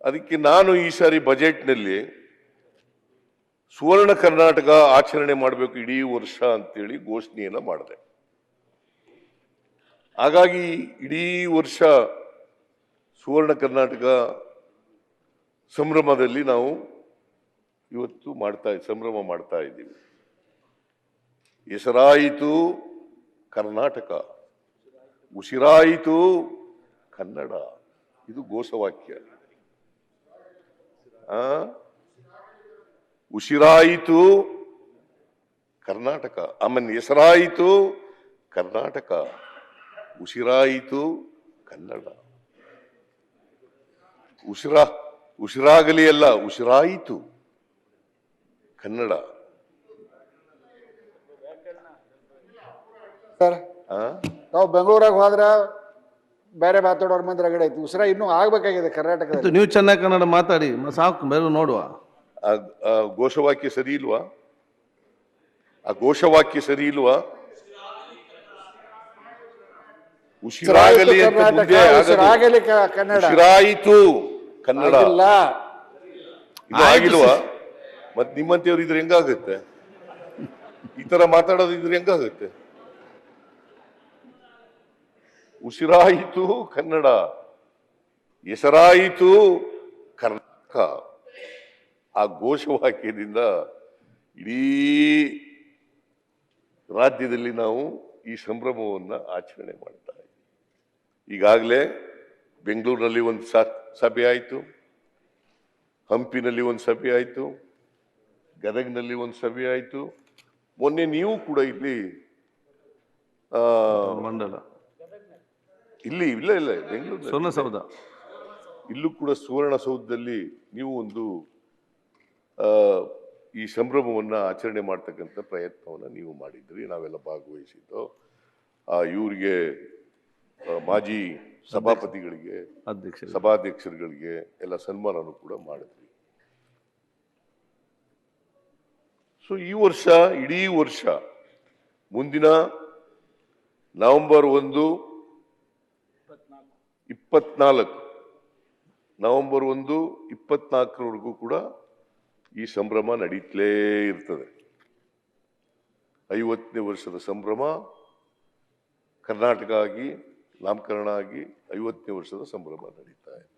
ಅದಕ್ಕೆ ನಾನು ಈ ಸಾರಿ ಬಜೆಟ್ನಲ್ಲಿ ಸುವರ್ಣ ಕರ್ನಾಟಕ ಆಚರಣೆ ಮಾಡಬೇಕು ಇಡೀ ವರ್ಷ ಅಂತೇಳಿ ಘೋಷಣೆಯನ್ನ ಮಾಡಿದೆ. ಹಾಗಾಗಿ ಇಡೀ ವರ್ಷ ಸುವರ್ಣ ಕರ್ನಾಟಕ ಸಂಭ್ರಮದಲ್ಲಿ ನಾವು ಇವತ್ತು ಸಂಭ್ರಮ ಮಾಡ್ತಾ ಇದ್ದೀವಿ. ಹೆಸರಾಯಿತು ಕರ್ನಾಟಕ, ಉಸಿರಾಯಿತು ಕನ್ನಡ, ಇದು ಘೋಷವಾಕ್ಯ. ಉಸಿರಾಯಿತು ಕರ್ನಾಟಕ, ಆಮೇಲೆ ಹೆಸರಾಯಿತು ಕರ್ನಾಟಕ, ಉಸಿರಾಯಿತು ಕನ್ನಡ. ಉಸಿರಾಗಲಿ ಅಲ್ಲ, ಉಸಿರಾಯಿತು ಕನ್ನಡ. ಸರ್ ನಾವು ಬೆಂಗಳೂರಾಗ ಹೋದ್ರ ಬೇರೆ ಮಾತಾಡೋರ್ ಮಂದಿ ರಗಡೆ ಐತಿ. ಉಸಿರ ಇನ್ನೂ ಆಗ್ಬೇಕಾಗಿದೆ ಕರ್ನಾಟಕದಲ್ಲಿ. ನೀವು ಚೆನ್ನಾಗಿ ಕನ್ನಡ ಮಾತಾಡಿ ಸಾಕು, ಬೇರೆ ನೋಡುವ. ಆ ಘೋಷವಾಕ್ಯ ಸರಿ ಇಲ್ವಾ? ಆ ಘೋಷವಾಕ್ಯ ಸರಿ ಇಲ್ವಾ? ಉಸಿರಾಗಲಿ ಅಂತ ಮುಂದೆ ಉಸಿರಾಗಲಿ ಕನ್ನಡ, ಉಸಿರಾಯಿತು ಕನ್ನಡ ಇಲ್ಲ ಇದು ಆಗಿಲ್ವಾ? ಮತ್ ನಿಮ್ಮಂತೆಯವ್ರು ಇದ್ರೆ ಹೆಂಗಾಗುತ್ತೆ? ಈ ತರ ಮಾತಾಡೋದು ಇದ್ರೆ ಹೆಂಗಾಗುತ್ತೆ? ಉಸಿರಾಯಿತು ಕನ್ನಡ, ಹೆಸರಾಯಿತು ಕರ್ನಾಟಕ. ಆ ಘೋಷವಾಕ್ಯದಿಂದ ಇಡೀ ರಾಜ್ಯದಲ್ಲಿ ನಾವು ಈ ಸಂಭ್ರಮವನ್ನ ಆಚರಣೆ ಮಾಡ್ತಾ ಇದ್ದೀವಿ. ಈಗಾಗಲೇ ಬೆಂಗಳೂರಿನಲ್ಲಿ ಒಂದು ಸಭೆ ಆಯಿತು, ಹಂಪಿನಲ್ಲಿ ಒಂದು ಸಭೆ ಆಯಿತು, ಗದಗ್ನಲ್ಲಿ ಒಂದು ಸಭೆ ಆಯಿತು. ಮೊನ್ನೆ ನೀವು ಕೂಡ ಇಲ್ಲಿ ಮಂಡಲ ಇಲ್ಲ ಬೆಂಗಳೂರು ಸ್ವರ್ಣಸೌಧ, ಇಲ್ಲೂ ಕೂಡ ಸುವರ್ಣಸೌಧದಲ್ಲಿ ನೀವು ಒಂದು ಈ ಸಂಭ್ರಮವನ್ನ ಆಚರಣೆ ಮಾಡ್ತಕ್ಕಂಥ ಪ್ರಯತ್ನವನ್ನ ನೀವು ಮಾಡಿದ್ರಿ. ನಾವೆಲ್ಲ ಭಾಗವಹಿಸಿದ್ದು. ಇವರಿಗೆ ಮಾಜಿ ಸಭಾಪತಿಗಳಿಗೆ, ಸಭಾಧ್ಯಕ್ಷರುಗಳಿಗೆ ಎಲ್ಲ ಸನ್ಮಾನನೂ ಕೂಡ ಮಾಡಿದ್ರಿ. ಸೊ ಈ ವರ್ಷ ಇಡೀ ವರ್ಷ ಮುಂದಿನ ನವೆಂಬರ್ 1, 24 ನವೆಂಬರ್ 1, 24ರವರೆಗೂ ಕೂಡ ಈ ಸಂಭ್ರಮ ನಡೀತಲೇ ಇರ್ತದೆ. 50ನೇ ವರ್ಷದ ಸಂಭ್ರಮ, ಕರ್ನಾಟಕ ಆಗಿ ನಾಮಕರಣ ಆಗಿ 50ನೇ ವರ್ಷದ ಸಂಭ್ರಮ ನಡೀತಾ ಇದೆ.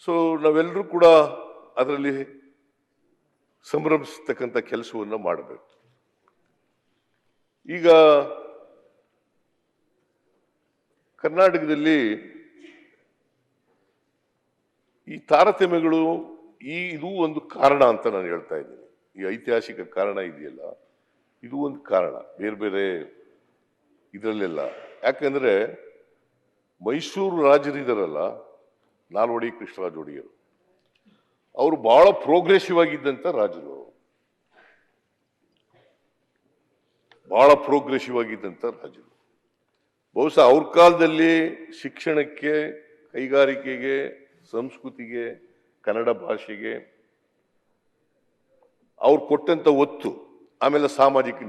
ಸೊ ನಾವೆಲ್ಲರೂ ಕೂಡ ಅದರಲ್ಲಿ ಸಂಭ್ರಮಿಸ್ತಕ್ಕಂಥ ಕೆಲಸವನ್ನ ಮಾಡಬೇಕು. ಈಗ ಕರ್ನಾಟಕದಲ್ಲಿ ಈ ತಾರತಮ್ಯಗಳು ಇದು ಒಂದು ಕಾರಣ ಅಂತ ನಾನು ಹೇಳ್ತಾ ಇದ್ದೀನಿ. ಈ ಐತಿಹಾಸಿಕ ಕಾರಣ ಇದೆಯಲ್ಲ, ಇದು ಒಂದು ಕಾರಣ, ಬೇರೆ ಬೇರೆ ಇದರಲ್ಲೆಲ್ಲ. ಯಾಕಂದ್ರೆ ಮೈಸೂರು ರಾಜರಿದಾರಲ್ಲ, ನಾಲ್ವಡಿ ಕೃಷ್ಣರಾಜ ಒಡೆಯರು, ಅವರು ಬಹಳ ಪ್ರೋಗ್ರೆಸಿವ್ ಆಗಿದ್ದಂತ ರಾಜರು, ಬಹಳ ಪ್ರೋಗ್ರೆಸಿವ್ ಆಗಿದ್ದಂತ ರಾಜರು. ಬಹುಶಃ ಅವ್ರ ಕಾಲದಲ್ಲಿ ಶಿಕ್ಷಣಕ್ಕೆ, ಕೈಗಾರಿಕೆಗೆ, ಸಂಸ್ಕೃತಿಗೆ, ಕನ್ನಡ ಭಾಷೆಗೆ ಅವ್ರು ಕೊಟ್ಟಂತ ಒತ್ತು, ಆಮೇಲೆ ಸಾಮಾಜಿಕ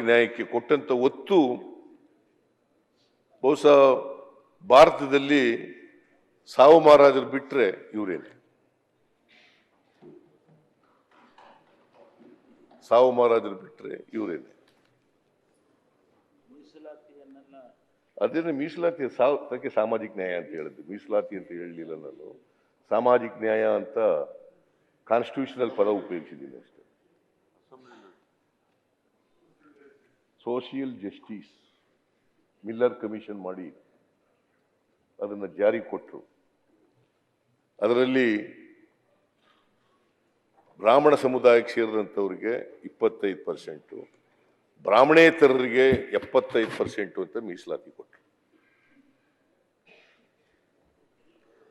ನ್ಯಾಯಕ್ಕೆ ಕೊಟ್ಟಂತ ಒತ್ತು ಬಹುಶಃ ಭಾರತದಲ್ಲಿ ಸಾವು ಮಹಾರಾಜರು ಬಿಟ್ರೆ ಇವರೇನೆ. ಸಾವು ಮಹಾರಾಜರು ಬಿಟ್ರೆ ಇವರೇನೆ. ಅದೇನೆ ಮೀಸಲಾತಿ, ಅದಕ್ಕೆ ಸಾಮಾಜಿಕ ನ್ಯಾಯ ಅಂತ ಹೇಳಿದ್ದು, ಮೀಸಲಾತಿ ಅಂತ ಹೇಳಲಿಲ್ಲ ನಾನು. ಸಾಮಾಜಿಕ ನ್ಯಾಯ ಅಂತ ಕಾನ್ಸ್ಟಿಟ್ಯೂಷನಲ್ ಪದ ಉಪಯೋಗಿಸಿದ್ದೀನಿ ಅಷ್ಟೇ. ಸೋಷಿಯಲ್ ಜಸ್ಟಿಸ್ ಮಿಲ್ಲರ್ ಕಮಿಷನ್ ಮಾಡಿ ಅದನ್ನು ಜಾರಿ ಕೊಟ್ಟರು. ಅದರಲ್ಲಿ ಬ್ರಾಹ್ಮಣ ಸಮುದಾಯಕ್ಕೆ ಸೇರಿದಂಥವ್ರಿಗೆ 25%, ಬ್ರಾಹ್ಮಣೇತರರಿಗೆ 75% ಅಂತ ಮೀಸಲಾತಿ ಕೊಟ್ಟರು.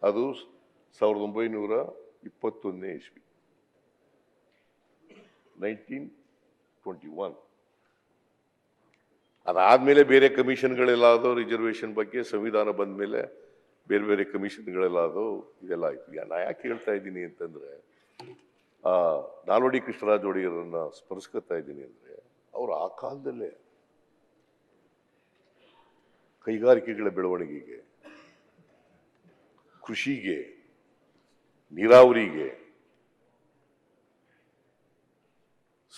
ಅದು 1921ನೇ ಇಸ್ವಿ, 1921. ಅದಾದ್ಮೇಲೆ ಬೇರೆ ಕಮಿಷನ್ಗಳೆಲ್ಲ ಆದವು. ರಿಸರ್ವೇಶನ್ ಬಗ್ಗೆ ಸಂವಿಧಾನ ಬಂದ ಮೇಲೆ ಬೇರೆ ಬೇರೆ ಕಮಿಷನ್ಗಳೆಲ್ಲ ಆದವು. ಇದೆಲ್ಲ ಆಯ್ತು. ನಾ ಯಾಕೆ ಹೇಳ್ತಾ ಇದ್ದೀನಿ ಅಂತಂದ್ರೆ, ನಾಲ್ವಡಿ ಕೃಷ್ಣರಾಜ ಒಡೆಯರನ್ನ ಸ್ಮರಿಸ್ಕೊತಾ ಇದ್ದೀನಿ ಅಂದ್ರೆ, ಅವ್ರು ಆ ಕಾಲದಲ್ಲೇ ಕೈಗಾರಿಕೆಗಳ ಬೆಳವಣಿಗೆಗೆ, ಕೃಷಿಗೆ, ನೀರಾವರಿಗೆ,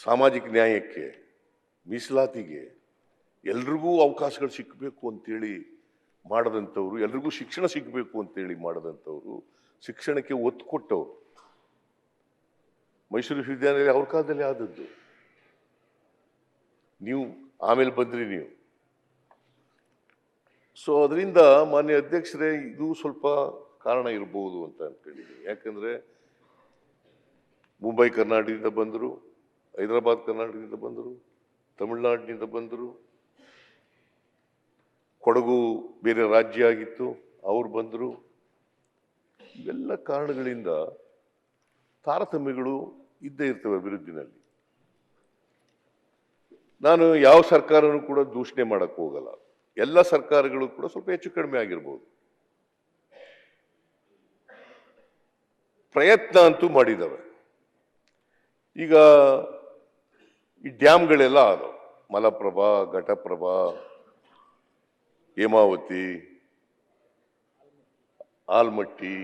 ಸಾಮಾಜಿಕ ನ್ಯಾಯಕ್ಕೆ, ಮೀಸಲಾತಿಗೆ ಎಲ್ರಿಗೂ ಅವಕಾಶಗಳು ಸಿಕ್ಕಬೇಕು ಅಂತೇಳಿ ಮಾಡದಂಥವ್ರು, ಎಲ್ರಿಗೂ ಶಿಕ್ಷಣ ಸಿಗಬೇಕು ಅಂತೇಳಿ ಮಾಡದಂಥವ್ರು, ಶಿಕ್ಷಣಕ್ಕೆ ಒತ್ತು ಕೊಟ್ಟವರು. ಮೈಸೂರು ವಿಶ್ವವಿದ್ಯಾನಿಲಯ ಅವ್ರ ಕಾಲದಲ್ಲಿ ಆದದ್ದು. ನೀವು ಆಮೇಲೆ ಬಂದ್ರಿ ನೀವು. ಸೊ ಅದರಿಂದ ಮಾನ್ಯ ಅಧ್ಯಕ್ಷರೇ, ಇದು ಸ್ವಲ್ಪ ಕಾರಣ ಇರಬಹುದು ಅಂತ ಅನ್ಕೊಂಡಿದ್ದೀನಿ. ಯಾಕಂದ್ರೆ ಮುಂಬೈ ಕರ್ನಾಟಕದಿಂದ ಬಂದರು, ಹೈದರಾಬಾದ್ ಕರ್ನಾಟಕದಿಂದ ಬಂದರು, ತಮಿಳುನಾಡಿನಿಂದ ಬಂದರು, ಕೊಡಗು ಬೇರೆ ರಾಜ್ಯ ಆಗಿತ್ತು, ಅವ್ರು ಬಂದರು. ಇವೆಲ್ಲ ಕಾರಣಗಳಿಂದ ತಾರತಮ್ಯಗಳು ಇದ್ದೇ ಇರ್ತವೆ ಅಭಿವೃದ್ಧಿನಲ್ಲಿ. ನಾನು ಯಾವ ಸರ್ಕಾರನೂ ಕೂಡ ದೂಷಣೆ ಮಾಡಕ್ ಹೋಗಲ್ಲ. ಎಲ್ಲ ಸರ್ಕಾರಗಳು ಕೂಡ ಸ್ವಲ್ಪ ಹೆಚ್ಚು ಕಡಿಮೆ ಆಗಿರ್ಬೋದು. ಪ್ರಯತ್ನ ಅಂತೂ ಮಾಡಿದವೆ. ಈಗ ಈ ಡ್ಯಾಮ್ಗಳೆಲ್ಲ ಆದವು. ಮಲಪ್ರಭಾ, ಘಟಪ್ರಭಾ, ಹೇಮಾವತಿ, ಆಲ್ಮಟ್ಟಿ,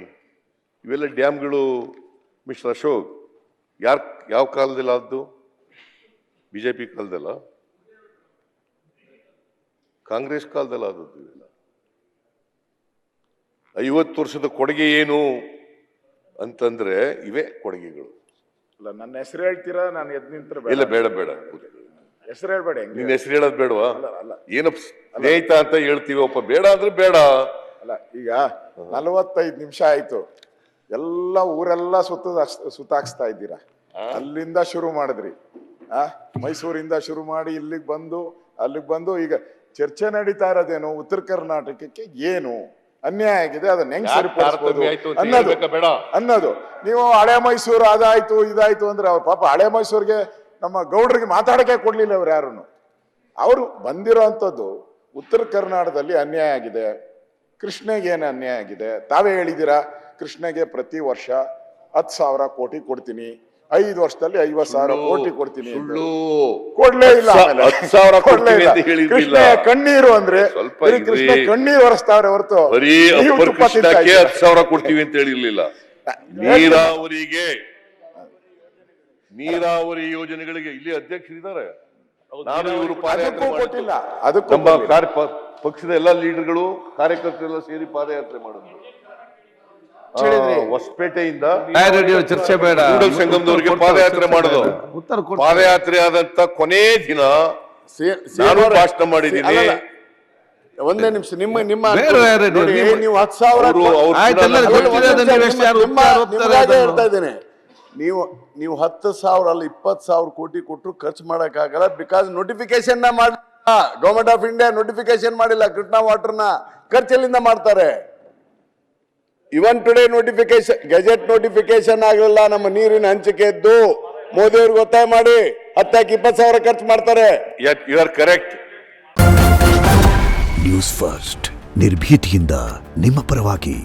ಇವೆಲ್ಲ ಡ್ಯಾಮ್ಗಳು ಮಿಸ್ಟರ್ ಅಶೋಕ್ ಯಾವ ಕಾಲದಲ್ಲಿ ಆದ್ದು? ಬಿಜೆಪಿ ಕಾಲದಲ್ಲ, ಕಾಂಗ್ರೆಸ್ ಕಾಲದಲ್ಲಿ ಆದದ್ದು. ಇವೆಲ್ಲ 50 ವರ್ಷದ ಕೊಡುಗೆ ಏನು ಅಂತಂದ್ರೆ ಇವೆ ಕೊಡುಗೆಗಳು. ಅಲ್ಲ, ನನ್ನ ಹೆಸರು ಹೇಳ್ತೀರಾ? ನಾನು ಎದ್ ನಿಂತ್ರ ಇಲ್ಲ, ಬೇಡ ಬೇಡ, ಹೆಸರು ಹೇಳ್ಬೇಡಿ. ನಿನ್ನ ಹೆಸರು ಹೇಳೋದು ಬೇಡವಾ? ಏನಪ್ಪ ಸ್ನೇಹಿತ ಅಂತ ಹೇಳ್ತೀವಪ್ಪ, ಬೇಡ ಅಂದ್ರೆ ಬೇಡ. ಅಲ್ಲ, ಈಗ 45 ನಿಮಿಷ ಆಯ್ತು, ಎಲ್ಲ ಊರೆಲ್ಲ ಸುತ್ತಾಕ್ಸ್ತಾ ಇದ್ದೀರಾ. ಅಲ್ಲಿಂದ ಶುರು ಮಾಡಿದ್ರಿ, ಮೈಸೂರಿಂದ ಶುರು ಮಾಡಿ ಇಲ್ಲಿಗೆ ಬಂದು ಅಲ್ಲಿಗೆ ಬಂದು ಈಗ ಚರ್ಚೆ ನಡೀತಾ ಇರೋದೇನು? ಉತ್ತರ ಕರ್ನಾಟಕಕ್ಕೆ ಏನು ಅನ್ಯಾಯ ಆಗಿದೆ, ಅದನ್ನ ಹೆಂಗ್ ಸರಿಪಡಿಸಬಹುದು ಅನ್ನೋದು. ನೀವು ಹಳೆ ಮೈಸೂರು ಅದಾಯ್ತು ಇದಾಯ್ತು ಅಂದ್ರೆ ಅವ್ರ ಪಾಪ ಹಳೆ ಮೈಸೂರಿಗೆ ನಮ್ಮ ಗೌಡ್ರಿಗೆ ಮಾತಾಡಕ್ಕೆ ಕೊಡ್ಲಿಲ್ಲ ಅವ್ರು ಯಾರು. ಅವರು ಬಂದಿರೋ ಅಂಥದ್ದು ಉತ್ತರ ಕರ್ನಾಟಕದಲ್ಲಿ ಅನ್ಯಾಯ ಆಗಿದೆ. ಕೃಷ್ಣಗೆ ಏನು ಅನ್ಯಾಯ ಆಗಿದೆ? ತಾವೇ ಹೇಳಿದ್ದೀರಾ, ಕೃಷ್ಣಗೆ ಪ್ರತಿ ವರ್ಷ 10,000 ಕೋಟಿ ಕೊಡ್ತೀನಿ, 5 ವರ್ಷದಲ್ಲಿ 50,000 ಕೋಟಿ ಕೊಡ್ತೀನಿ. ಕೊಡ್ಲೇ ಇಲ್ಲ. ಕೃಷ್ಣ ಕಣ್ಣೀರು ಅಂದ್ರೆ ಕೃಷ್ಣ ಕಣ್ಣೀರು ಒರೆಸ್ತಾವ್ರೆ ಹೊರತು 10,000 ಕೊಡ್ತೀವಿ ಅಂತ ಹೇಳಿರ್ಲಿಲ್ಲ. ನೀರಾವರಿ ಯೋಜನೆಗಳಿಗೆ ಇಲ್ಲಿ ಅಧ್ಯಕ್ಷರಿದ್ದಾರೆ. ನಾನು ಇವರು ಕೊಟ್ಟಿಲ್ಲ. ನಮ್ಮ ಪಕ್ಷದ ಎಲ್ಲ ಲೀಡರ್ಗಳು, ಕಾರ್ಯಕರ್ತರೆಲ್ಲ ಸೇರಿ ಪಾದಯಾತ್ರೆ ಮಾಡಿದ್ರು. ಹೊಸಪೇಟೆಯಿಂದ ಚರ್ಚೆ ಬೇಡ, ಕೂಡಲ ಸಂಗಮದವರೆಗೆ ಪಾದಯಾತ್ರೆ ಮಾಡೋದು. ಪಾದಯಾತ್ರೆ ಆದಂತ ಕೊನೆ ದಿನ ನಾನು ಭಾಷಣ ಮಾಡಿದ್ದೀನಿ. ಒಂದೇ ನಿಮಿಷ, ನಿಮ್ಮ ನೀವು 10,000 ಹೇಳ್ತಾ ಇದ್ದೇನೆ. ನೀವು 10,000 ಅಲ್ಲ 20,000 ಕೋಟಿ ಕೊಟ್ಟರು ಖರ್ಚು ಮಾಡಕ್ಕಾಗಲ್ಲ. ಬಿಕಾಸ್ ನೋಟಿಫಿಕೇಶನ್ ಮಾಡಿ ಗವರ್ಮೆಂಟ್ ಆಫ್ ಇಂಡಿಯಾ ನೋಟಿಫಿಕೇಶನ್ ಮಾಡಿಲ್ಲ. ಕೃಷ್ಣಾ ವಾಟರ್ನ ಖರ್ಚಲ್ಲಿಂದ ಮಾಡ್ತಾರೆ. Even today notification, gazette notification ಆಗಲಿಲ್ಲ. ನಮ್ಮ ನೀರಿನ ಹಂಚಿಕೆ ಇದ್ದು ಮೋದಿ ಅವ್ರಿಗೆ ಒತ್ತಾಯ ಮಾಡಿ 10,000 ಖರ್ಚು ಮಾಡ್ತಾರೆ. You are correct. News first, ನಿರ್ಭೀತಿಯಿಂದ ನಿಮ್ಮ ಪರವಾಗಿ.